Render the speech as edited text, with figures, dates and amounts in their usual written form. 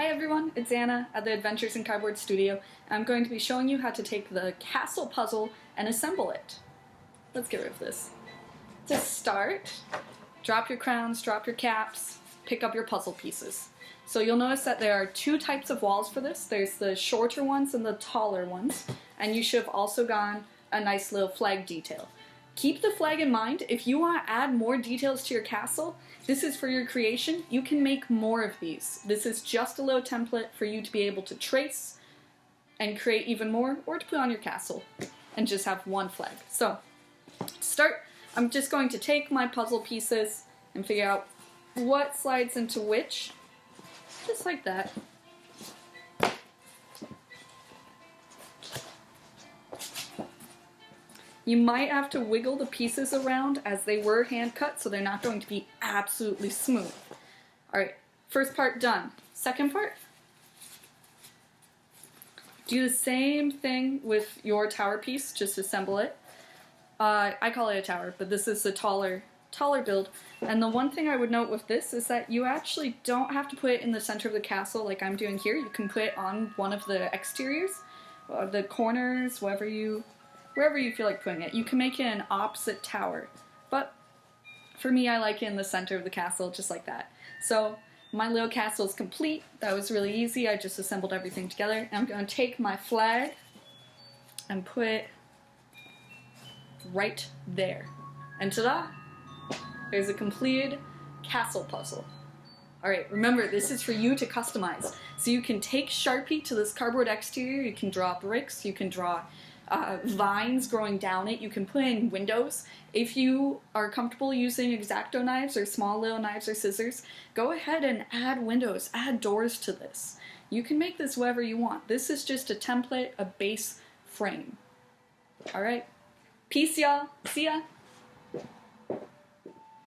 Hi everyone, it's Anna at the Adventures in Cardboard Studio. I'm going to be showing you how to take the castle puzzle and assemble it. Let's get rid of this. To start, drop your crowns, drop your caps, pick up your puzzle pieces. So you'll notice that there are two types of walls for this. There's the shorter ones and the taller ones, and you should have also gotten a nice little flag detail. Keep the flag in mind. If you want to add more details to your castle, this is for your creation. You can make more of these. This is just a little template for you to be able to trace and create even more, or to put on your castle and just have one flag. So, to start, I'm just going to take my puzzle pieces and figure out what slides into which, just like that. You might have to wiggle the pieces around as they were hand cut, so they're not going to be absolutely smooth. Alright, first part done. Second part. Do the same thing with your tower piece, just assemble it. I call it a tower, but this is the taller build. And the one thing I would note with this is that you actually don't have to put it in the center of the castle like I'm doing here. You can put it on one of the exteriors, the corners, wherever you feel like putting it. You can make it an opposite tower, but for me I like it in the center of the castle, just like that. So my little castle is complete. That was really easy. I just assembled everything together. And I'm going to take my flag and put it right there. And ta-da! There's a completed castle puzzle. Alright, remember, this is for you to customize. So you can take Sharpie to this cardboard exterior, you can draw bricks, you can draw vines growing down it, you can put in windows. If you are comfortable using X-Acto knives or small little knives or scissors, go ahead and add windows, add doors to this. You can make this whatever you want. This is just a template, a base frame. Alright, peace y'all, see ya!